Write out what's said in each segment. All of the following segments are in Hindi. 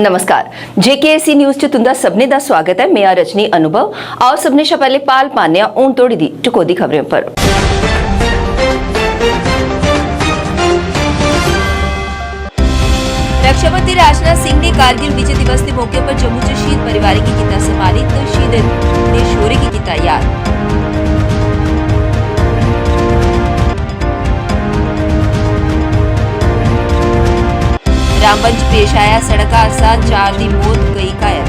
नमस्कार जेकेएसी न्यूज़ च तुंदा सभनें दा स्वागत है। मैं रजनी अनुभव। आओ सभनें शा पैह्ले पाल पाने हून तोड़ी दी टकोदी खबरें पर। रक्षा मंत्री राजनाथ सिंह ने कारगिल विजय दिवस के मौके पर जम्मू च शहीद परिवारें गी कीता सम्मानित। शहीद दे शौर्य गी कीता याद। रामबन च पेश आया सड़क हादसा, 4 दी मौत, कई घायल।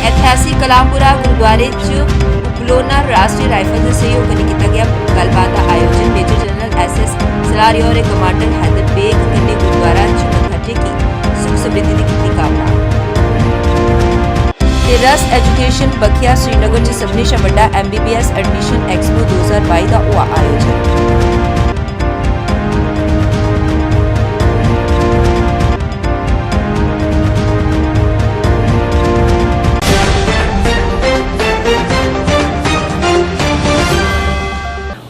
ऐतिहासिक कलामपुरा गुरुद्वारे च उपलोना राष्ट्रीय राइफल के सहयोग कन्नै कीता गया गलबात का आयोजन। मेजर जनरल SS सलारिया होरें कमांडर हैदर बेग कन्नै गुरुद्वारा च मत्था टेकी सुख समृद्धि दी कीती कामना। रस एजुकेशन बखिया श्रीनगर च सभनें शा बड्डा MBBS एडमिशन एक्सपो 2022 दा होआ आयोजन।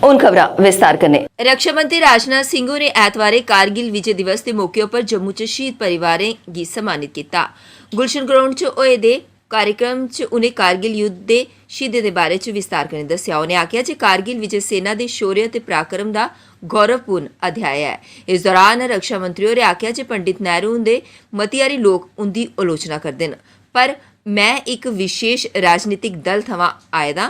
उन खबरां विस्तार कन्नै। रक्षा मंत्री राजनाथ सिंह होरें ऐतवारें कारगिल विजय दिवस के मौके पर जम्मू च शहीद परिवारें गी सम्मानित कीता। गुलशन ग्राउंड च होए दे कार्यक्रम च उनें कारगिल युद्ध दे शहीदें दे बारे च विस्तार कन्नै दस्सेआ। उनें आखेआ जे कारगिल विजय सेना दे शौर्य ते पराक्रम दा गौरवपूर्ण अध्याय है। इस दौरान रक्षा मंत्री होरें आखेआ जे पंडित नेहरू हुंदे मती हारी लोक उंदी आलोचना करदे न, पर मैं इक विशेष राजनीतिक दल थमां आए दा।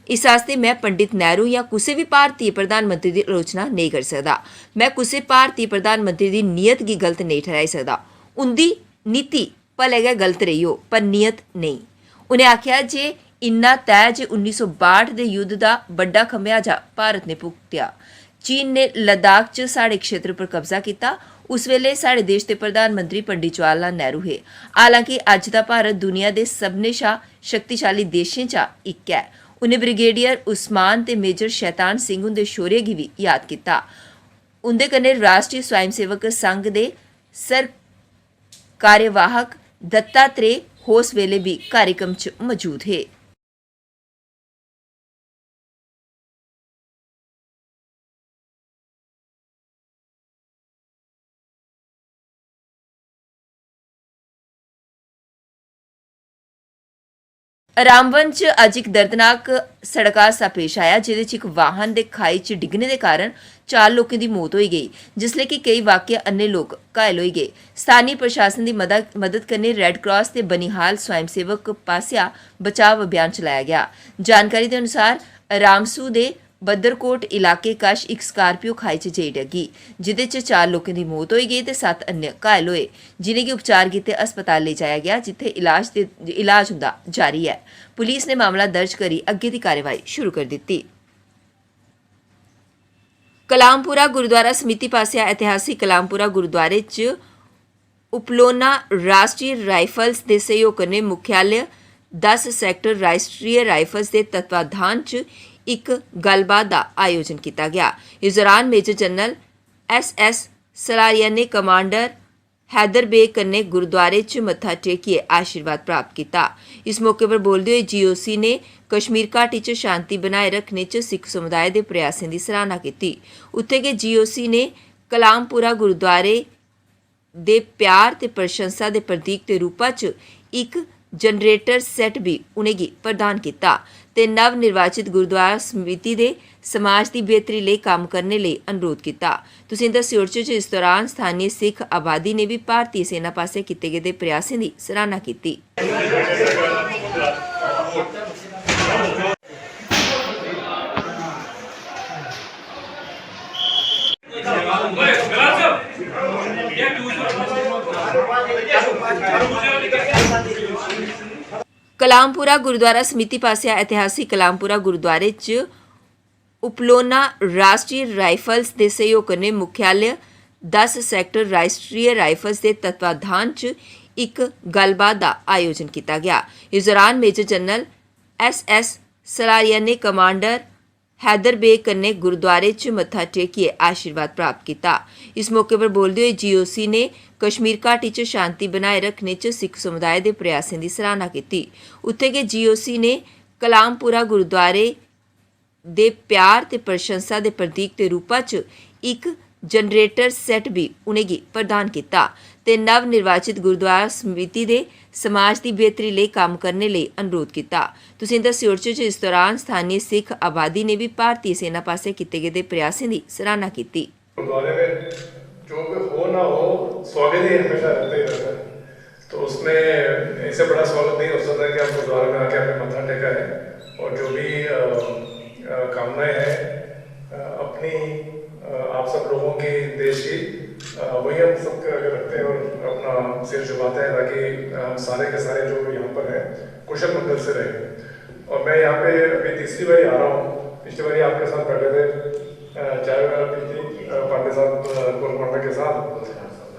इस आस्ते मैं पंडित नेहरू या कुसै भी भारतीय प्रधानमंत्री दी आलोचना नेईं करी सकदा। मैं कुसै भारतीय प्रधानमंत्री दी नीयत गी गलत नेईं ठहराई सकदा। उंदी नीति भले गै गलत रही हो, पर नीयत नेईं। उनें आखेआ जे इन्ना तैऽ जे 1962 दे युद्ध दा बड्डा खमेयाजा भारत ने भुगतेआ। चीन ने लद्दाख च साढ़े क्षेत्र पर कब्जा कीता। उस वेले साढ़े देश दे प्रधानमंत्री पंडित जवाहर लाल नेहरू हे। हालांकि अज्ज दा भारत दुनिया दे सभनें शा शक्तिशाली देशें चा इक है। उनें ब्रिगेडियर उस्मान ते मेजर शैतान सिंह हुंदे शौर्य गी बी याद कीता। उंदे कन्नै राष्ट्रीय स्वयंसेवक संघ दे सर कार्यवाहक दत्तात्रेय होस वेले भी कार्यक्रम च मौजूद हे। रामबन च अज्ज इक दर्दनाक सड़क हादसा पेश आया, जेह्दे च इक वाहन दे खाई च डिग्गने दे कारण 4 लोकें दी मौत होई गई, जिसलै कि कई वाक्य अन्य लोक घायल होई गए। स्थानीय प्रशासन दी मदद कन्नै रेड क्रॉस ते बनिहाल स्वयंसेवक पासेआ बचाव अभियान चलाया गया। जानकारी दे अनुसार रामसू दे बद्दरकोट इलाके कश इक स्कार्पियो खाई च जाई डिग्गी, जिदे च 4 लोकें दी मौत होई गई ते 7 अन्य घायल होए, जिनेंगी उपचार गित्तै अस्पताल लेजाया गया, जित्थै इलाज हुंदा जारी है। पुलिस ने मामला दर्ज करी अग्गे दी कार्रवाई शुरू कर दित्ती। कलामपुरा गुरुद्वारा समिति पासेआ ऐतिहासिक कलामपुरा गुरुद्वारे च उपलोना राष्ट्रीय राइफल्स दे सहयोग कन्नै मुख्यालय 10 सैक्टर राष्ट्रीय राइफल्स दे तत्वाधान च इक गलबात दा आयोजन किया गया। इस दौरान मेजर जनरल SS सलारिया ने कमांडर हैदर बेग कन्नै गुरुद्वारे च मत्था टेकियै आशीर्वाद प्राप्त किया। इस मौके पर बोलदे होए GOC ने कश्मीर घाटी च शांति बनाए रखने च सिख समुदाय दे प्रयासें दी सराहना की। उत्थे गै GOC ने कलामपुरा गुरुद्वारे दे प्यार ते प्रशंसा दे प्रतीक दे रूपा च इक जनरेटर सैट भी उनेंगी प्रदान किया ते नव निर्वाचित गुरुद्वारा समिति दे समाज की बेहतरी लेई कम्म करने लेई अनुरोध किया। तुसीं दस्सेआ च इस दौरान स्थानीय सिख आबादी ने भी भारतीय सेना पासे कीते गेदे प्रयासें दी सराहना की। कलामपुरा गुरुद्वारा समिति पासेआ ऐतिहासिक कलामपुरा गुरुद्वारे च उपलोना राष्ट्रीय राइफल्स दे सहयोग कन्नै मुख्यालय 10 सैक्टर राष्ट्रीय राइफल्स दे तत्वाधान च इक गलबात दा आयोजन किया गया। इस दौरान मेजर जनरल SS सलारिया ने कमांडर हैदर बेग कन्नै गुरुद्वारे च मत्था टेकियै आशीर्वाद प्राप्त किया। इस मौके पर बोलते हुए GOC ने कश्मीर घाटी च शांति बनाए रखने च सिख समुदाय के प्रयासों की सराहना की। उत्थे गै GOC ने कलामपुरा गुरुद्वारे दे प्यार ते प्रशंसा के प्रतीक के रूपा च एक जनरेटर सैट भी उनेंगी प्रदान किया ते नव निर्वाचित गुरुद्वारा समिति दे समाज की बेहतरी लिए काम करने लिए अनुरोध किया। तुसींदा सियोर च इस दौरान स्थानीय सिख आबादी ने भी भारतीय सेना पासे किए गए प्रयासों की सराहना की। गुरुद्वारे में जो भी हो ना हो स्वागत ही हमेशा रहता ही रहता है, तो उसमें इससे बड़ा स्वागत नहीं हो सकता कि आप गुरुद्वारे में आके आपने मत्था टेका है और जो भी कामनाएं हैं अपनी आप सब लोगों की देश की वही हम सब रखते हैं और अपना सिर झुकाते हैं ताकि हम सारे के सारे जो यहाँ पर हैं कुशल मंगल से रहें। और मैं यहाँ पे अभी तीसरी बारी आ रहा हूँ। पिछली बारी आपके साथ बैठे थे, चाय वगैरह पी थी पांडे साहब गोलकोंडा के साथ,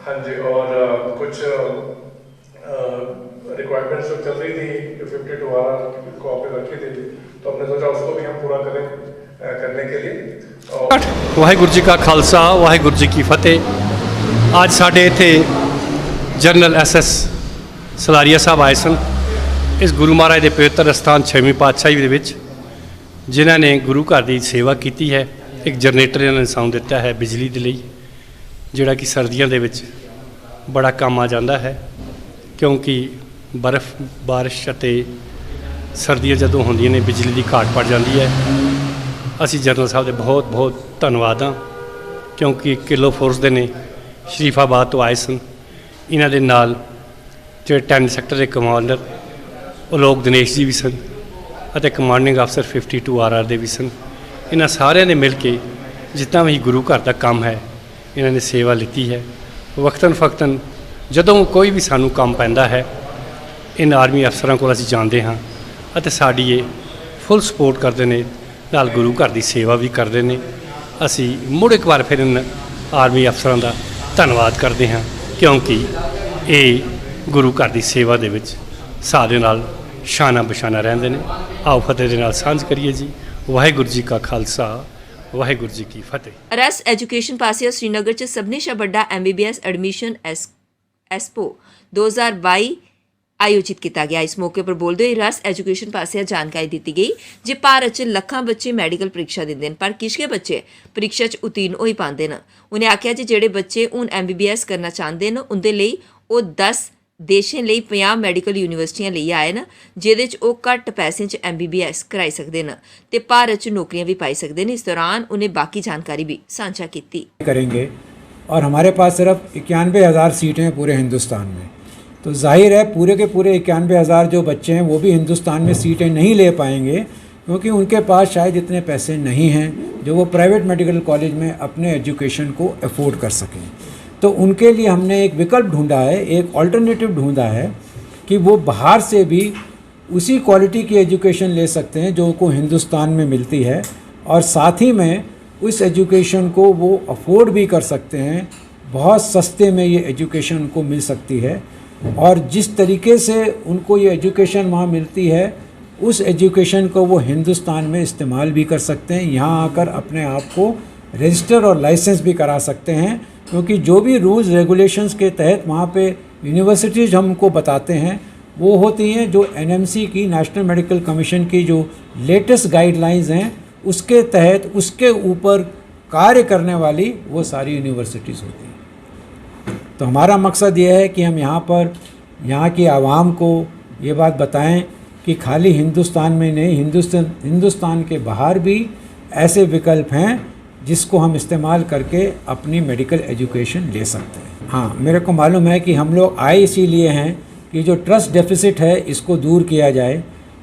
हाँ जी, और कुछ रिक्वायरमेंट्स जो चल रही थी जो 52 आवर को आपने रखी थी, तो हमने सोचा उसको भी हम पूरा करें करने के लिए। वाहिगुरू जी का खालसा वाहिगुरू जी की फतेह। आज साढ़े इत्थे जनरल SS सलारिया साहब आए सन इस गुरु महाराज के पवित्र स्थान 6वीं पातशाही दे विच, जिन्हां ने गुरु घर की सेवा की है। एक जनरेटर इन्होंने साउंड दिता है बिजली के लिए, जिहड़ा कि सर्दियों दे विच बड़ा काम आ जाता है, क्योंकि बर्फ बारिश अते सर्दियाँ जदों होंदियां ने बिजली की घाट पड़ जाती है। असी जनरल साहब के बहुत बहुत धन्नवाद हाँ, क्योंकि किलो फोर्स दे ने शरीफाबाद तो आए सन। इन्हां दे नाल जो 10 सैक्टर के कमांडर आलोक दिनेश जी भी सन अते कमांडिंग अफसर 52 RR दे भी सन। इन्हां सारिਆਂ ने मिल के जितना भी गुरु घर का काम है इन्होंने सेवा लीती है। वक्तन फक्तन जदों कोई भी सानू काम पैंदा है इन आर्मी अफसरां कोल असीं जांदे हाँ अते साडी ये फुल सपोर्ट करते हैं, नाल गुरु घर की सेवा भी करते हैं। असी मुड़ एक बार फिर इन आर्मी अफसरां का धन्नवाद करते हैं, क्योंकि ये गुरु घर की सेवा दे विच साडे नाल शाना बशाना रहंदे ने। आओ फतेह दे नाल सांझ करिए जी। वाहिगुरू जी का खालसा वाहिगुरू जी की फतेह। रस एजुकेशन पासिया श्रीनगर च सबने शा बड़ा MBBS एडमिशन एक्सपो 2022 आयोजित किया गया। इस मौके पर बोलते हुए रस एजुकेशन पासिया जानकारी दी गई जे भारत च लखां बच्चे मैडिकल परीक्षा दिंदे हैं, पर किश गै बच्चे परीक्षा च उत्तीर्ण होई पांदे न। उन्हें आख्या जे जेहड़े बच्चे हुण MBBS करना चाहते हैं उनके लिए वो 10 देशें ਲਈ 50 मैडिकल यूनिवर्सिटियां ਲਈ आए न, जिहदे च वो घट पैसे च MBBS कराई सकते हैं ते भारत च नौकरियां भी पाई सकते हैं। इस दौरान उन्हें बाकी जानकारी भी साझा की करेंगे। और हमारे पास सिर्फ 91,000 सीटें हैं पूरे हिंदुस्तान में, तो जाहिर है पूरे के पूरे 91,000 जो बच्चे हैं वो भी हिंदुस्तान में सीटें नहीं ले पाएंगे, क्योंकि उनके पास शायद इतने पैसे नहीं हैं जो वो प्राइवेट मेडिकल कॉलेज में अपने एजुकेशन को अफोर्ड कर सकें। तो उनके लिए हमने एक विकल्प ढूंढा है, एक ऑल्टरनेटिव ढूंढा है कि वो बाहर से भी उसी क्वालिटी की एजुकेशन ले सकते हैं जो उनको हिंदुस्तान में मिलती है, और साथ ही में उस एजुकेशन को वो अफोर्ड भी कर सकते हैं। बहुत सस्ते में ये एजुकेशन उनको मिल सकती है, और जिस तरीके से उनको ये एजुकेशन वहाँ मिलती है उस एजुकेशन को वो हिंदुस्तान में इस्तेमाल भी कर सकते हैं। यहाँ आकर अपने आप को रजिस्टर और लाइसेंस भी करा सकते हैं, क्योंकि जो भी रूल्स रेगुलेशंस के तहत वहाँ पे यूनिवर्सिटीज़ हमको बताते हैं वो होती हैं जो NMC की नेशनल मेडिकल कमीशन की जो लेटेस्ट गाइडलाइंस हैं उसके तहत उसके ऊपर कार्य करने वाली वो सारी यूनिवर्सिटीज़ होती हैं। तो हमारा मकसद ये है कि हम यहाँ पर यहाँ की आवाम को ये बात बताएं कि खाली हिंदुस्तान में नहीं, हिंदुस्तान के बाहर भी ऐसे विकल्प हैं जिसको हम इस्तेमाल करके अपनी मेडिकल एजुकेशन ले सकते हैं। हाँ, मेरे को मालूम है कि हम लोग आए इसीलिए हैं कि जो ट्रस्ट डेफिसिट है इसको दूर किया जाए,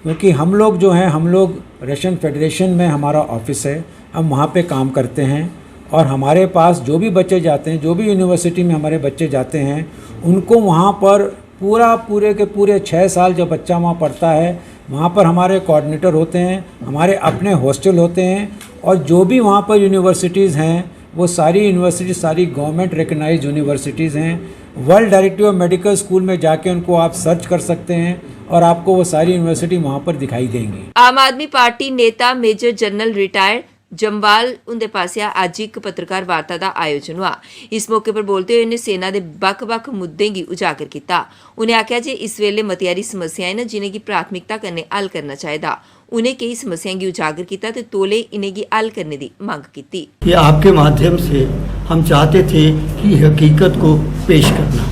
क्योंकि हम लोग जो हैं, हम लोग रशियन फेडरेशन में हमारा ऑफिस है, हम वहाँ पे काम करते हैं, और हमारे पास जो भी बच्चे जाते हैं, जो भी यूनिवर्सिटी में हमारे बच्चे जाते हैं, उनको वहाँ पर पूरे के पूरे 6 साल जब बच्चा वहाँ पढ़ता है, वहाँ पर हमारे कोऑर्डिनेटर होते हैं, हमारे अपने हॉस्टल होते हैं, और जो भी वहाँ पर यूनिवर्सिटीज़ हैं वो सारी यूनिवर्सिटी सारी गवर्नमेंट रिकगनाइज्ड यूनिवर्सिटीज़ हैं। World directive of medical school में जाके उनको आप सर्च कर सकते हैं, और आपको वो सारी यूनिवर्सिटी वहाँ पर दिखाई देंगी। आम आदमी पार्टी नेता मेजर जनरल रिटायर्ड जंबाल उनके पासिया अज एक पत्रकार वार्ता का आयोजन हुआ। इस मौके पर बोलते हुए उन्हें सेना के बक्ख-बक्ख मुद्दों की उजागर किया। उन्हें आख्या जे इस वेले मतियारी समस्याएं न जिन्हें की प्राथमिकता करने हल करना चाहिए। उन्हें कई समस्याओं की उजागर किया तो तोले इन्हें की हल करने की मांग की। ये आपके माध्यम से हम चाहते थे कि हकीकत को पेश करना,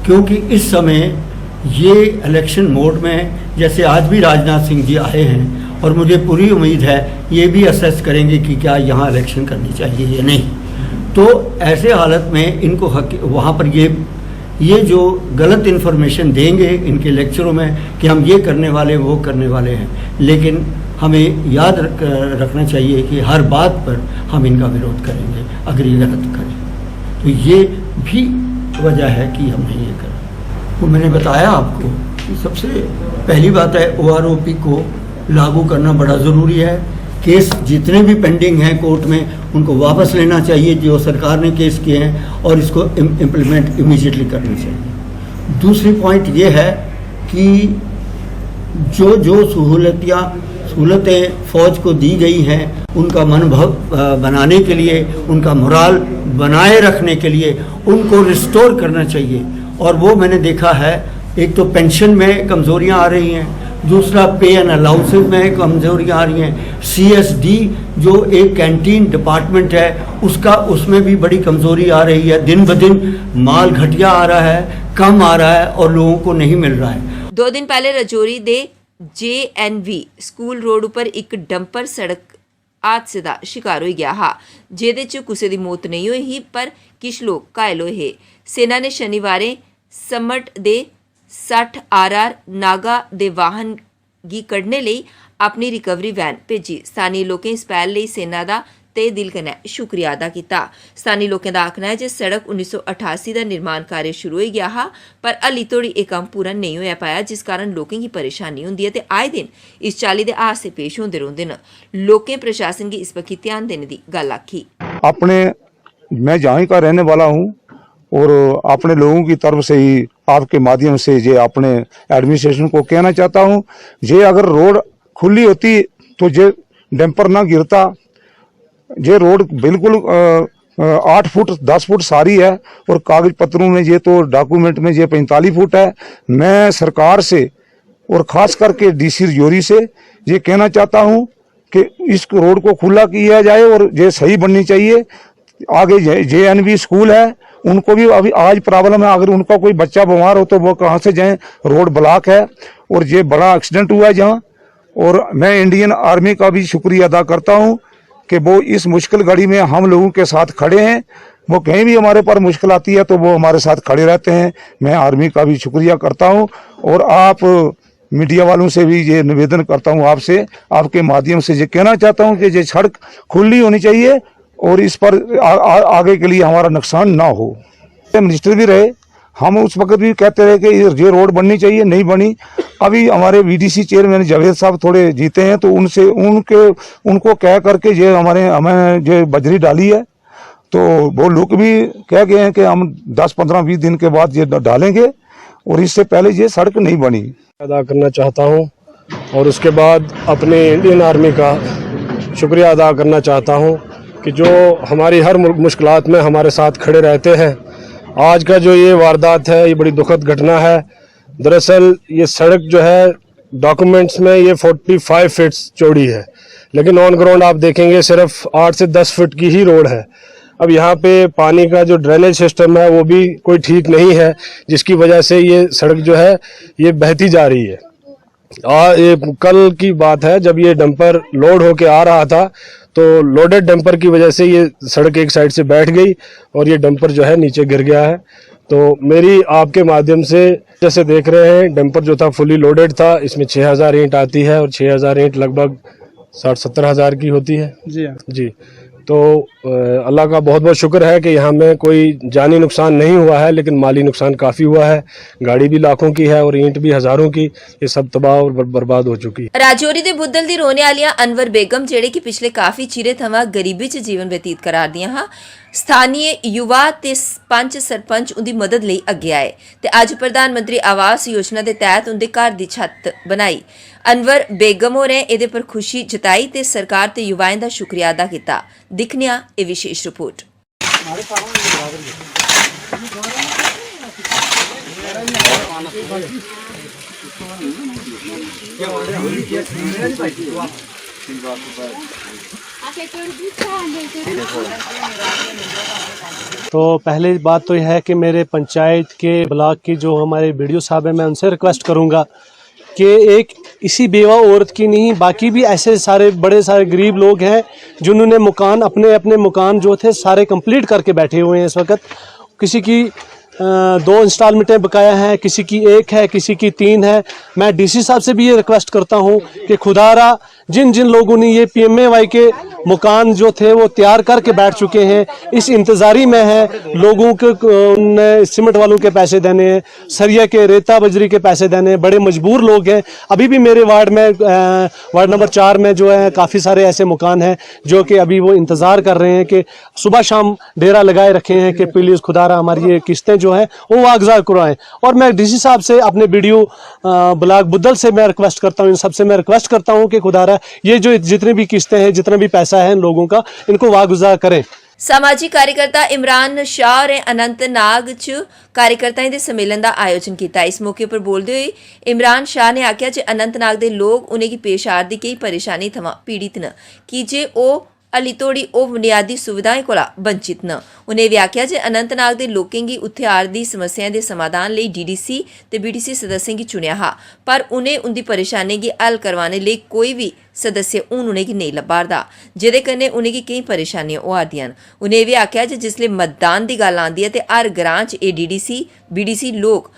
क्योंकि इस समय ये इलेक्शन मोड में, जैसे आज भी राजनाथ सिंह जी आए हैं और मुझे पूरी उम्मीद है ये भी असेस करेंगे कि क्या यहाँ इलेक्शन करनी चाहिए या नहीं, तो ऐसे हालत में इनको वहाँ पर ये जो गलत इन्फॉर्मेशन देंगे इनके लेक्चरों में कि हम ये करने वाले वो करने वाले हैं, लेकिन हमें याद रखना चाहिए कि हर बात पर हम इनका विरोध करेंगे अगर ये गलत करें। तो ये भी वजह है कि हमने ये करा। वो मैंने बताया आपको कि सबसे पहली बात है OROP को लागू करना बड़ा ज़रूरी है। केस जितने भी पेंडिंग हैं कोर्ट में उनको वापस लेना चाहिए जो सरकार ने केस किए हैं, और इसको इम्प्लीमेंट इमीडिएटली करना चाहिए। दूसरी पॉइंट ये है कि जो सहूलतें फ़ौज को दी गई हैं उनका मनोभाव बनाने के लिए, उनका मोराल बनाए रखने के लिए उनको रिस्टोर करना चाहिए। और वो मैंने देखा है, एक तो पेंशन में कमज़ोरियाँ आ रही हैं, दूसरा पे एंड अलाउंसेस में कमज़ोरियाँ आ रही हैं, CSD जो एक कैंटीन डिपार्टमेंट है उसमें भी बड़ी कमज़ोरी आ रही है। दिन ब दिन माल घटिया आ रहा है, कम आ रहा है और लोगों को नहीं मिल रहा है। 2 दिन पहले रजौरी दे JNV स्कूल रोड पर एक डंपर सड़क हादसे का शिकार हो गया हा, जेदे च कुसे दी मौत नहीं हुई ही पर किश लोग घायल होए। सेना ने शनिवार समट दे 60 RR नागा दे वाहन गी कढ़ने लई अपनी रिकवरी वैन भेजी। स्थानीय लोकें इस पहल लई सेना दा ते दिल कन्नै शुक्रिया अदा किया। स्थानीय लोकें दा आखना है जे सड़क 1988 दा निर्माण कार्य शुरू हो गया हा पर हली तोड़ी यह काम पूरा नहीं होया पाया, जिस कारण लोकें की परेशानी होंदी है ते आए दिन इस चाली दे हादसे पेश होंदे रहिंदे न। लोकें प्रशासन की इस पक्खी ध्यान देने की गल आखी। मैं जहाँ का रहने वाला हूँ और अपने लोगों की तरफ से ही आपके माध्यम से ये अपने एडमिनिस्ट्रेशन को कहना चाहता हूँ, ये अगर रोड खुली होती तो ये डंपर ना गिरता। ये रोड बिल्कुल 8 फुट 10 फुट सारी है और कागज पत्रों में ये तो डॉक्यूमेंट में ये 45 फुट है। मैं सरकार से और ख़ास करके DC रजौरी से ये कहना चाहता हूँ कि इस रोड को खुला किया जाए और ये सही बननी चाहिए। आगे JNV स्कूल है, उनको भी अभी आज प्रॉब्लम है, अगर उनका कोई बच्चा बीमार हो तो वो कहाँ से जाएं, रोड ब्लॉक है और ये बड़ा एक्सीडेंट हुआ है जहाँ। और मैं इंडियन आर्मी का भी शुक्रिया अदा करता हूँ कि वो इस मुश्किल घड़ी में हम लोगों के साथ खड़े हैं। वो कहीं भी हमारे पर मुश्किल आती है तो वो हमारे साथ खड़े रहते हैं। मैं आर्मी का भी शुक्रिया करता हूँ और आप मीडिया वालों से भी ये निवेदन करता हूँ, आपसे आपके माध्यम से ये कहना चाहता हूँ कि ये सड़क खुली होनी चाहिए और इस पर आगे के लिए हमारा नुकसान ना हो। मिनिस्टर भी रहे, हम उस वक्त भी कहते रहे कि ये रोड बननी चाहिए, नहीं बनी। अभी हमारे VDC चेयरमैन जावेद साहब थोड़े जीते हैं तो उनको कह करके हमें ये बजरी डाली है, तो वो लोग भी कह गए हैं कि हम 10-15-20 दिन के बाद ये डालेंगे और इससे पहले ये सड़क नहीं बनी। अदा करना चाहता हूँ और उसके बाद अपने इंडियन आर्मी का शुक्रिया अदा करना चाहता हूँ कि जो हमारी हर मुश्किलात में हमारे साथ खड़े रहते हैं। आज का जो ये वारदात है ये बड़ी दुखद घटना है। दरअसल ये सड़क जो है डॉक्यूमेंट्स में ये 45 फीट चौड़ी है, लेकिन ऑन ग्राउंड आप देखेंगे सिर्फ 8 से 10 फीट की ही रोड है। अब यहाँ पे पानी का जो ड्रेनेज सिस्टम है वो भी कोई ठीक नहीं है, जिसकी वजह से ये सड़क जो है ये बहती जा रही है। ये कल की बात है जब ये डंपर लोड होके आ रहा था तो लोडेड डंपर की वजह से ये सड़क एक साइड से बैठ गई और ये डंपर जो है नीचे गिर गया है। तो मेरी आपके माध्यम से, जैसे देख रहे हैं डंपर जो था फुली लोडेड था, इसमें 6000 ईंट आती है और 6000 ईंट लगभग 60-70 हज़ार की होती है। जी तो अल्लाह का बहुत बहुत शुक्र है कि यहाँ में कोई जानी नुकसान नहीं हुआ है, लेकिन माली नुकसान काफ़ी हुआ है। गाड़ी भी लाखों की है और ईंट भी हज़ारों की, ये सब तबाह और बर्बाद हो चुकी है। राजौरी दे बुद्धल दी रोने आलियां अनवर बेगम जेड़े कि पिछले काफ़ी चिरे थमां गरीबी च जीवन व्यतीत करार दियां हां, ਸਥਾਨੀय युवा ਤੇ ਪੰਚ ਸਰਪੰਚ ਉਹਦੀ ਮਦਦ ਲਈ ਅੱਗੇ ਆਏ ਤੇ ਅੱਜ ਪ੍ਰਧਾਨ ਮੰਤਰੀ ਆਵਾਸ ਯੋਜਨਾ ਦੇ ਤਹਿਤ ਉਹਦੇ ਘਰ ਦੀ ਛੱਤ ਬਣਾਈ। ਅਨਵਰ ਬੇਗਮ ਹੋਰੇ ਇਹਦੇ ਪਰ ਖੁਸ਼ੀ ਜਤਾਈ ਤੇ ਸਰਕਾਰ ਤੇ ਯੁਵਾਵਾਂ ਦਾ ਸ਼ੁਕਰੀਆ ਅਦਾ ਕੀਤਾ। ਦਿਖਣਿਆ ਇਹ ਵਿਸ਼ੇਸ਼ ਰਿਪੋर्ट। तो पहली बात तो यह है कि मेरे पंचायत के ब्लॉक की जो हमारे बीडीओ साहब हैं, मैं उनसे रिक्वेस्ट करूंगा कि एक इसी बेवा औरत की नहीं, बाकी भी ऐसे सारे बड़े सारे गरीब लोग हैं जिन्होंने मकान अपने अपने मकान जो थे सारे कंप्लीट करके बैठे हुए हैं इस वक्त। किसी की 2 इंस्टॉलमेंटें बकाया हैं, किसी की 1 है, किसी की 3 है। मैं डीसी साहब से भी ये रिक्वेस्ट करता हूँ कि खुदारा जिन जिन लोगों ने ये PMAY के मकान जो थे वो तैयार करके बैठ चुके हैं, इस इंतज़ारी में है लोगों के सीमेंट वालों के पैसे देने हैं, सरिया के रेता बजरी के पैसे देने हैं, बड़े मजबूर लोग हैं। अभी भी मेरे वार्ड में वार्ड नंबर 4 में जो है काफ़ी सारे ऐसे मकान हैं जो कि अभी वो इंतज़ार कर रहे हैं कि सुबह शाम डेरा लगाए रखे हैं कि प्लीज़ खुदारा हमारी ये किस्तें जो हैं वो वागज़ा करवाएं। और मैं डीसी साहब से अपने BDO ब्लॉक बुद्धल से मैं रिक्वेस्ट करता हूँ, इन सबसे मैं रिक्वेस्ट करता हूँ कि खुदारा ये जो जितनी भी किस्तें हैं, जितना भी पैसा है इन लोगों का, इनको वागुजार करें। सामाजिक कार्यकर्ता इमरान शाह और अनंतनाग च कार्यकर्ताओं के सम्मेलन का आयोजन किया। इस मौके पर बोलते हुए इमरान शाह ने आख्या जे अनंतनाग के लोग उन्हें की पेश आ रही कई परेशानी थमां पीड़ित न कि जे ओ अली तोड़ी ओ बुनियादी सुविधाएं कोला वंचित न। उन्हें भी आख्या जे अनंतनाग के लोगों की उत्थे आ रही समस्याएं के समाधान लिए DDC ते BDC सदस्यों की चुनिया हा, पर उन्हें उनकी परेशानी की हल करवाने लिए कोई भी सदस्य उन्हें की नहीं लब्भारदा, जिहदे कन्नै उन्हें की कई परेशानियां हो आदियां। उन्हें भी आख्या जे जिसले मतदान की गल आंदी है ते हर ग्रां च ए DDC BDC लोग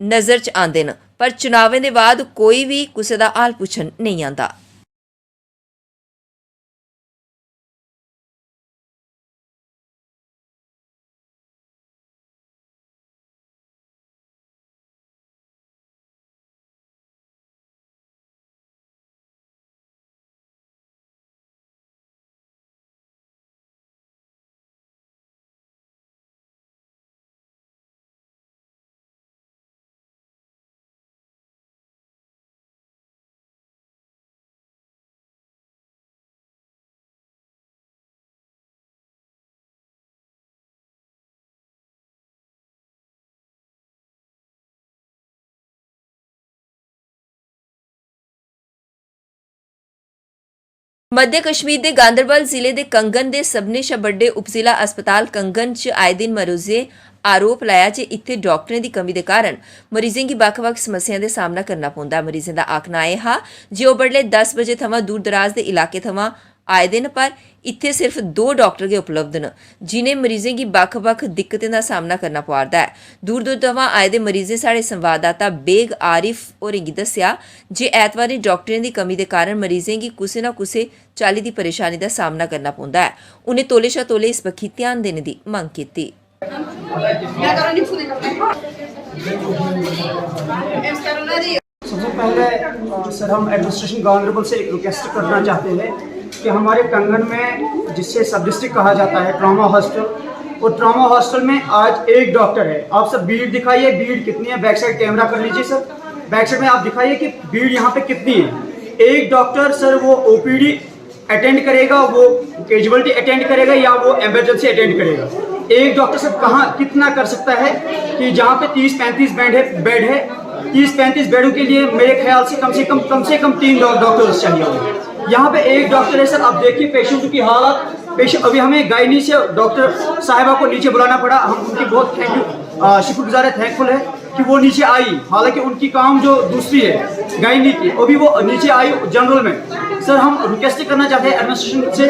नज़र च आंदे न, पर चुनावें दे बाद कोई भी कुसै दा हाल पुछन नहीं आंदा। मध्य कश्मीर के गांदरबल जिले के कंगन के सबने शा बड़े उपजिला अस्पताल कंगन च आए दिन मरीजें आरोप लाया जे इत्थे डॉक्टरें की कमी के कारण मरीजें की बक्ख-बक्ख समस्याएं का सामना करना पौंदा। मरीजें का आखना यह हा जे ओह बडले 10 बजे थमां दूर दराज के इलाके थमां आए दिन, पर इत्थे सिर्फ 2 डॉक्टर के उपलब्ध न, जिन्हें मरीजें की बक्ख-बक्ख दिक्कतें का सामना करना पवारदा है। दूर दूर थमां आए दे मरीजें साढ़े संवाददाता बेग आरिफ होरें गी दस्सेआ जे ऐतवारें डॉक्टरें की कमी के कारण मरीजें की कुसै ना कुसै चाल्ली दी परेशानी का सामना करना पौंदा है। उन्हें तौले शा तौले इस बक्खी ध्यान देने की मंग कीती। सबसे पहले सर हम एडमिनिस्ट्रेशन गांदरबल से एक रिक्वेस्ट करना चाहते हैं कि हमारे कंगन में जिससे सब डिस्ट्रिक्ट कहा जाता है ट्रॉमा हॉस्टल, और ट्रॉमा हॉस्टल में आज एक डॉक्टर है। आप सब भीड़ दिखाइए, भीड़ कितनी है, बैक साइड कैमरा कर लीजिए सर, बैक साइड में आप दिखाइए कि भीड़ यहाँ पे कितनी है। एक डॉक्टर सर वो OPD अटेंड करेगा, वो कैजुअलिटी अटेंड करेगा या वो एमरजेंसी अटेंड करेगा। एक डॉक्टर सब कहाँ कितना कर सकता है कि जहाँ पे 30-35 बेड है 30-35 बेडों के लिए मेरे ख्याल से कम से कम 3 डॉक्टर्स चाहिए होंगे। यहाँ पे एक डॉक्टर है सर। आप देखिए पेशेंट की हालत, पेशेंट अभी हमें गायनी से डॉक्टर साहिबा को नीचे बुलाना पड़ा, हम उनकी बहुत शुक्रगुजार है, थैंकफुल है कि वो नीचे आई। हालांकि उनकी काम जो दूसरी है गायनी की, अभी वो नीचे आई जनरल में। सर हम रिक्वेस्ट करना चाहते हैं एडमिनिस्ट्रेशन से,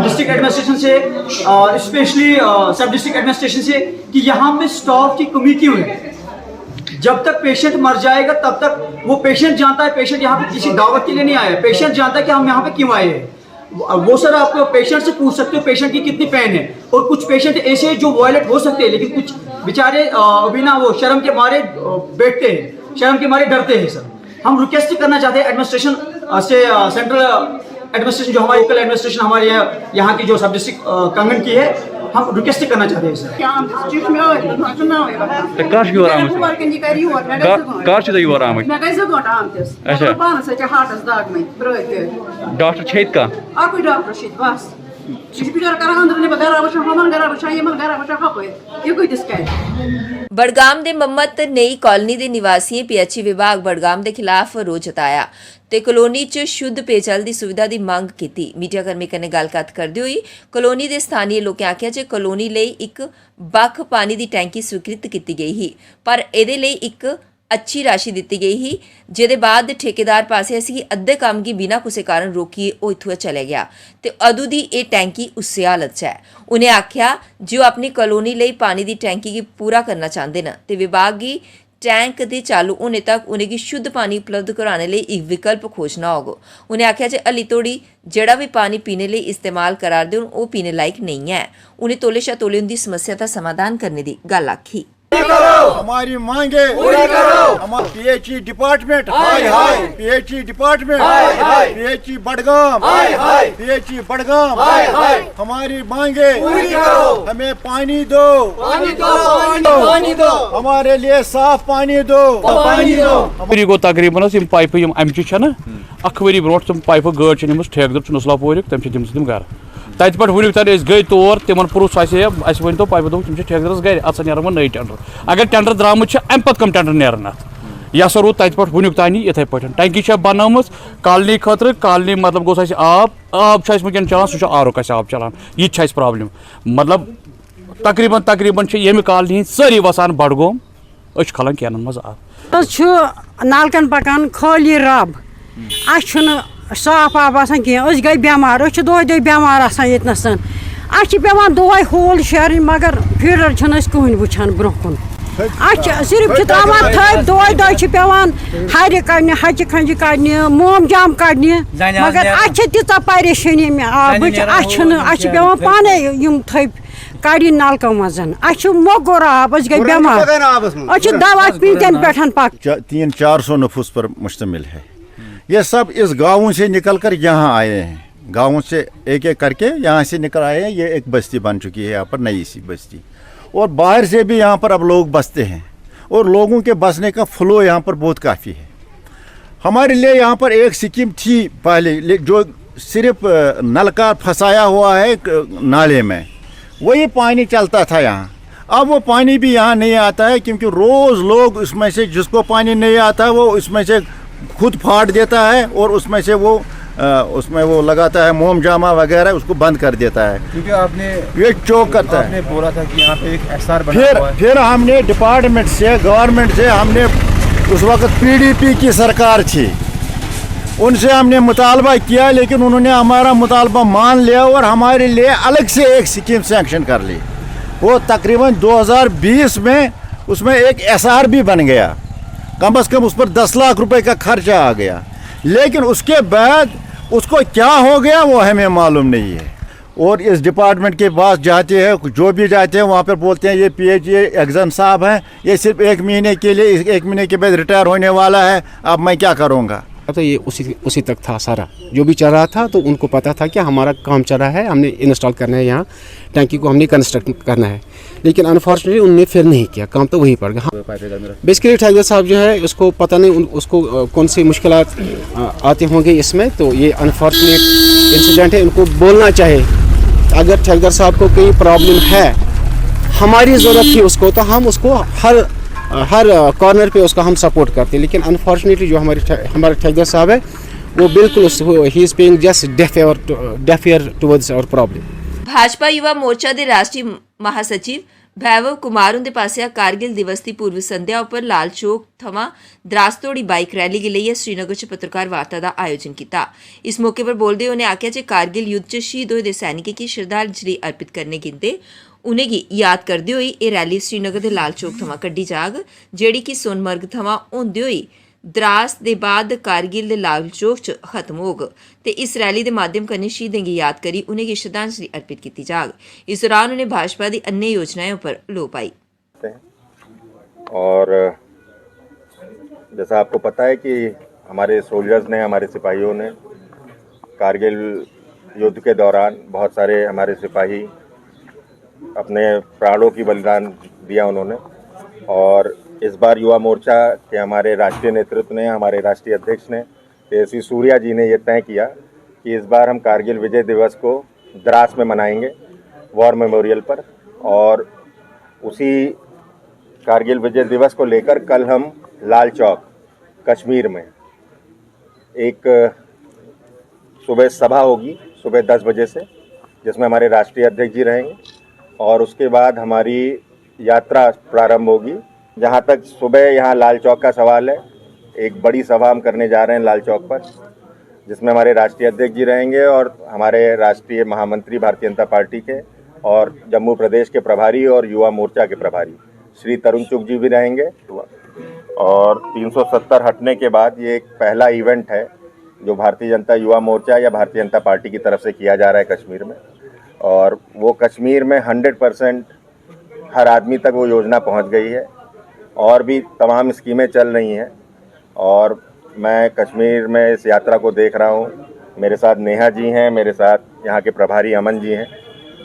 डिस्ट्रिक्ट एडमिनिस्ट्रेशन से, स्पेशली सब डिस्ट्रिक्ट एडमिनिस्ट्रेशन से कि यहाँ पे स्टाफ की कमी क्यों है। जब तक पेशेंट मर जाएगा तब तक वो पेशेंट जानता है, पेशेंट यहाँ पे किसी दावत के लिए नहीं आया, पेशेंट जानता है कि हम यहाँ पे क्यों आए हैं। वो सर आप पेशेंट से पूछ सकते हो पेशेंट की कितनी पेन है। और कुछ पेशेंट ऐसे हैं जो वायलेट हो सकते हैं, लेकिन कुछ बेचारे अभी ना वो शर्म के मारे बैठते हैं, शर्म के मारे डरते हैं। सर हम रिक्वेस्ट करना चाहते हैं एडमिनिस्ट्रेशन से, सेंट्रल एडमिनिस्ट्रेशन जो हमारी कल एडमिनिस्ट्रेशन हमारे यहाँ की जो सब डिस्ट्रिक्ट कंगन की है, हम रिक्वेस्ट करना चाहते हैं सर। ਬੜਗਾਮ ਦੇ ਮੰਮਤ ਨਈ ਕਾਲੋਨੀ ਦੇ ਨਿਵਾਸੀਆਂ ਪੀਐਚਈ ਵਿਭਾਗ ਬੜਗਾਮ ਦੇ ਖਿਲਾਫ ਰੋਸ ਜਤਾਇਆ ਤੇ ਕਲੋਨੀ 'ਚ ਸ਼ੁੱਧ ਪੇਯਜਲ ਦੀ ਸੁਵਿਧਾ ਦੀ ਮੰਗ ਕੀਤੀ। ਮੀਡੀਆ ਕਰਮੀ ਕਨੇ ਗੱਲਬਾਤ ਕਰਦੇ ਹੋਏ ਕਲੋਨੀ ਦੇ ਸਥਾਨੀ ਲੋਕਾਂ ਆਖਿਆ ਜੇ ਕਲੋਨੀ ਲਈ ਇੱਕ ਬੱਖ ਪਾਣੀ ਦੀ ਟੈਂਕੀ ਸਵੀਕ੍ਰਿਤ ਕੀਤੀ ਗਈ ਸੀ, ਪਰ ਇਹਦੇ ਲਈ ਇੱਕ अच्छी राशि दी गई ही, जिहदे बाद ठेकेदार पासे असी अद्धे काम की बिना किसी कारण रोकीए वो इत्थों चले गया तो अदू दी ये टैंकी उस हालत च है। उन्हें आख्या जो अपनी कॉलोनी लई पानी की टैंकी की पूरा करना चाहते हैं तो विभाग की टैंक के चालू होने तक उन्हें शुद्ध पानी उपलब्ध कराने लिए एक विकल्प खोजना होगा। उन्हें आख्या जे हली तोड़ी जड़ा भी पानी पीने लिए इस्तेमाल करार दे वो पीने लायक नहीं है। उन्हें तोले शा तोले उनकी समस्या का समाधान करने की गल आखी। हमारी मांगे पूरी करो। हमारा पीएचई डिपार्टमेंट हाय हाय, पीएचई डिपार्टमेंट हाय हाय, पीएचई बड़गाम हाय हाय, पीएचई बड़गाम हाय हाय, हमारी मांगे पूरी करो। हमें पानी दो, पानी दो, पानी दो, हमारे लिए साफ पानी दो, पानी दो। मेरी गो तकरीबन यम पाइप यम अमचि छन अख वरी ब्रोट तम पाइप गाड़ छ निमस ठेकेदार छ नसलापोरिक तम छ दिमस घर तत पे वुक तन गई तौर तिमन पुरुष अस वन तो पाइप तुम ठेकेदारस गर अत सा नीर नई टेंडर अगर टेंडर द्रामुत अम पे कम टेंडर नीरन यह हसा रूद तत पे वुक तानी इथे पे टंकी बनाम कॉलोनी खतर कॉलोनी मतलब गोस आब वनकन चलान सह आरुक आब चलान यह प्रॉब्लम मतलब तकरीबन तकरीबन ये कॉलोनी सारी वसान बड़गोम खलन कैनन मज आब नालकन पकान खाली रब साफ आब आसान कह गई बेमार दह बेमार आसान ये पेवान दह होल शेर मगर फीडर कहन वुचान ब्रो कुन सिर्फ तरावान थप दह पेवान हर कड़ने हचि खंजि कड़ने मोम जाम कड़ने मगर तीचा परेशानी पेवान पाने थप कड़ी नलकों मज मोगुर आब गई बेमार दवा पीतन पे पक 300-400 नफूस पर मुश्तमिल है। ये सब इस गाँव से निकल कर यहाँ आए हैं, गाँव से एक एक करके यहाँ से निकल आए हैं। ये एक बस्ती बन चुकी है यहाँ पर, नई सी बस्ती, और बाहर से भी यहाँ पर अब लोग बसते हैं और लोगों के बसने का फ्लो यहाँ पर बहुत काफ़ी है। हमारे लिए यहाँ पर एक स्कीम थी पहले जो सिर्फ नलका फंसाया हुआ है नाले में, वही पानी चलता था यहाँ। अब वो पानी भी यहाँ नहीं आता है क्योंकि रोज़ लोग उसमें से जिसको पानी नहीं आता वो उसमें से खुद फाड़ देता है और उसमें से उसमें वो लगाता है मोम जामा वगैरह, उसको बंद कर देता है क्योंकि आपने ये चौक करता है। आपने बोला था कि यहाँ पे एक एसआर बना हुआ है। फिर हमने डिपार्टमेंट से गवर्नमेंट से हमने उस वक्त पीडीपी की सरकार थी, उनसे हमने मुतालबा किया लेकिन उन्होंने हमारा मुतालबा मान लिया और हमारे लिए अलग से एक स्कीम सैंक्शन कर ली। वो तकरीबन 2020 में उसमें एक एसआर भी बन गया, कम से कम उस पर 10 लाख रुपए का खर्चा आ गया, लेकिन उसके बाद उसको क्या हो गया वो हमें मालूम नहीं है। और इस डिपार्टमेंट के पास जाते हैं, जो भी जाते हैं वहाँ पर बोलते हैं ये पीएचई एग्जाम साहब हैं, ये सिर्फ 1 महीने के लिए, 1 महीने के बाद रिटायर होने वाला है, अब मैं क्या करूँगा। तो ये उसी तक था सारा जो भी चल रहा था, तो उनको पता था कि हमारा काम चल रहा है, हमने इंस्टॉल करना है यहाँ टैंकी को, हमने कंस्ट्रक्ट करना है, लेकिन अनफॉर्चुनेटली उनने फिर नहीं किया, काम तो वहीं पड़ गया। बेसिकली ठेकेदार साहब जो है उसको पता नहीं उसको कौन सी मुश्किलात आते होंगे इसमें, तो ये अनफॉर्चुनेट इंसिडेंट है। उनको बोलना चाहिए अगर ठेकेदार साहब को कोई प्रॉब्लम है, हमारी ज़रूरत थी उसको, तो हम उसको हर कॉर्नर पे उसका हम सपोर्ट करते हैं, लेकिन अनफॉर्चुनेटली जो हमारे ठेकेदार साहब है वो बिल्कुल ही is paying just deaf ear towards our problem. Bhajpa Yuva Morcha के राष्ट्रीय महासचिव वैभव कुमार उनके पासिया कारगिल दिवस की पूर्व संध्या पर लाल चौक थमां द्रास तोड़ी बाइक रैली के लिए श्रीनगर च पत्रकार वार्ता का आयोजन किया। इस मौके पर बोलते उन्हें आख्या जे कारगिल युद्ध च शहीद होए सैनिकें की श्रद्धांजलि अर्पित करने गिनते उन्हेंगी याद करते हुए यह रैली श्रीनगर के लाल चौक थमां कड्ढी जाग, जेड़ी कि सोनमर्ग थमां होंदे हुए द्रास के बाद कारगिल के लाल चौक च खत्म होग ते इस रैली के माध्यम कन्नै शहीदें की याद करी उन्हेंगी श्रद्धांजलि अर्पित की जाग। इस दौरान उन्हें भाजपा की अन्य योजनाओं पर लो पाई। और जैसा आपको पता है कि हमारे सोल्जर्स ने, हमारे सिपाहियों ने कारगिल युद्ध के दौरान बहुत सारे हमारे सिपाही अपने प्राणों की बलिदान दिया उन्होंने, और इस बार युवा मोर्चा के हमारे राष्ट्रीय नेतृत्व ने, हमारे राष्ट्रीय अध्यक्ष ने, तेजस्वी सूर्या जी ने ये तय किया कि इस बार हम कारगिल विजय दिवस को द्रास में मनाएंगे, वॉर मेमोरियल पर। और उसी कारगिल विजय दिवस को लेकर कल हम लाल चौक कश्मीर में एक सुबह सभा होगी, सुबह 10 बजे से, जिसमें हमारे राष्ट्रीय अध्यक्ष जी रहेंगे, और उसके बाद हमारी यात्रा प्रारंभ होगी। जहाँ तक सुबह यहाँ लाल चौक का सवाल है, एक बड़ी सभा हम करने जा रहे हैं लाल चौक पर, जिसमें हमारे राष्ट्रीय अध्यक्ष जी रहेंगे और हमारे राष्ट्रीय महामंत्री भारतीय जनता पार्टी के और जम्मू प्रदेश के प्रभारी और युवा मोर्चा के प्रभारी श्री तरुण चुग जी भी रहेंगे। और 370 हटने के बाद ये एक पहला इवेंट है जो भारतीय जनता युवा मोर्चा या भारतीय जनता पार्टी की तरफ से किया जा रहा है कश्मीर में, और वो कश्मीर में 100% हर आदमी तक वो योजना पहुंच गई है, और भी तमाम स्कीमें चल रही हैं। और मैं कश्मीर में इस यात्रा को देख रहा हूँ, मेरे साथ नेहा जी हैं, मेरे साथ यहाँ के प्रभारी अमन जी हैं।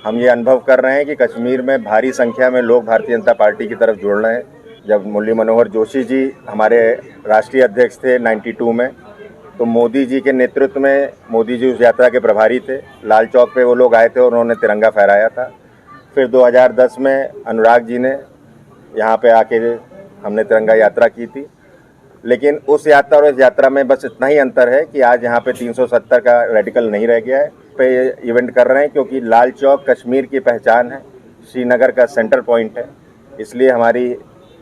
हम ये अनुभव कर रहे हैं कि कश्मीर में भारी संख्या में लोग भारतीय जनता पार्टी की तरफ जुड़ रहे हैं। जब मुरली मनोहर जोशी जी हमारे राष्ट्रीय अध्यक्ष थे 92 में, तो मोदी जी के नेतृत्व में, मोदी जी उस यात्रा के प्रभारी थे, लाल चौक पे वो लोग आए थे और उन्होंने तिरंगा फहराया था। फिर 2010 में अनुराग जी ने यहाँ पे आके हमने तिरंगा यात्रा की थी। लेकिन उस यात्रा और इस यात्रा में बस इतना ही अंतर है कि आज यहाँ पे 370 का रेडिकल नहीं रह गया है, पे इवेंट कर रहे हैं, क्योंकि लाल चौक कश्मीर की पहचान है, श्रीनगर का सेंटर पॉइंट है। इसलिए हमारी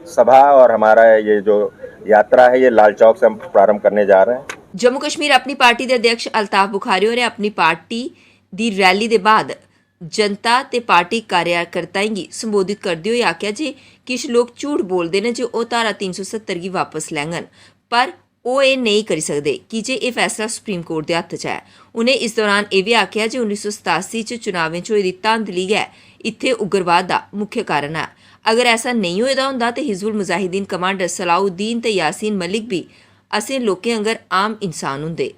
सभा और हमारा ये जो यात्रा है ये लाल चौक से हम प्रारंभ करने जा रहे हैं। जम्मू कश्मीर अपनी पार्टी के अध्यक्ष अल्ताफ बुखारी होरें अपनी पार्टी दी रैली के बाद जनता ते पार्टी कार्यकर्ताएं गी संबोधित करते हुए आख्या जे किश लोग झूठ बोलते हैं जो धारा 370 की वापस लैंगन, पर वो ये नहीं करी सकते कि जे ये फैसला सुप्रीम कोर्ट के हत्थ च है। उन्हें इस दौरान यह भी आख्या जे 1987 च चुनावें च होई धांधली गै इत्थे उग्रवाद का मुख्य कारण है। अगर ऐसा नहीं होएदा हुंदा ते हिजबुल मुजाहिदीन कमांडर सलाउद्दीन ते यासीन मलिक भी असें लोकें अंगर आम इंसान हुंदे।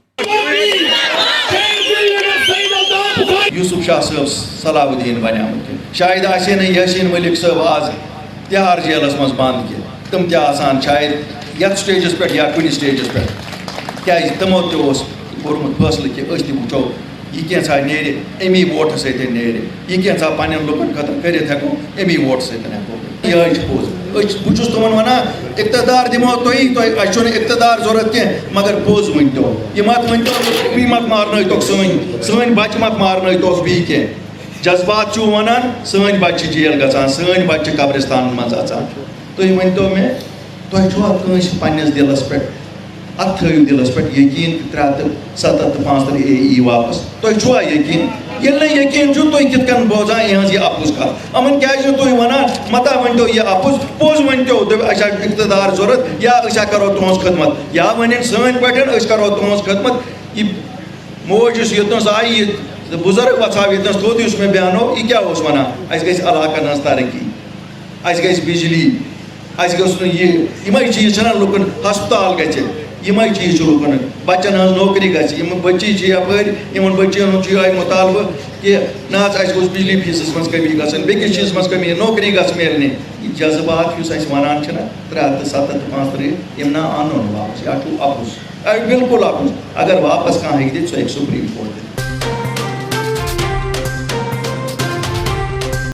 यूसुफ शाह साहब सलाउद्दीन बनियामत, शायद आसे न यासीन मलिक साहब आज तिहाड़ जेलस मज बंद कि तम ते आसान शायद यथ स्टेजस पे या कुछ स्टेजस पे, क्या तमो कोर्मुत फैसले कि अस वो यह क्या नेरे अमी वोट सत नेरे, यह क्या पन्न लुकन खतर कर हेको अमी वोट सत यह पोज। बहुत तुम वन इकतदार दिमो तुम इकतदार जरूरत कह, मगर पोज वन तो यह मत वन तो मत मारन सन बच मत मारन बी कह जज्बात वन सन बच्चे जेल ग सन बच्चे कब्रिस्तान मज तुम वन तो मे तुस पन्नस दिलस पे अत थो दिलस पे यकीन 375 AE वापस तुआ यकीन ये यकीन तुम कित बोजान यह अपुज कत अमन क्या तुम वन मता वन तो यह अपुज पोज वन तो इकतदार जरूरत या करो तुज खदमत या वन सन पे करो तुज खदमत। यह मौज योतन आई बुजुर्ग वत्साव ये थोद मे बयानो यह क्या वन अलाकन हज तरक्की अस बिजली अस यम चीज लुकन हस्पताल गए यम चीज लुकन बच्चन हज नौकरी गम बच्ची यपर इन बच्चन मुतालबह कि ना बिजली फीसस मज कमी गसन बेकिस चीज मज कमी नौकरी गस मिलने जज्बात वन 375 यम ना अन वापस या अपुज बिल्कुल अपुज। अगर वापस कह सुप्रीम कोर्ट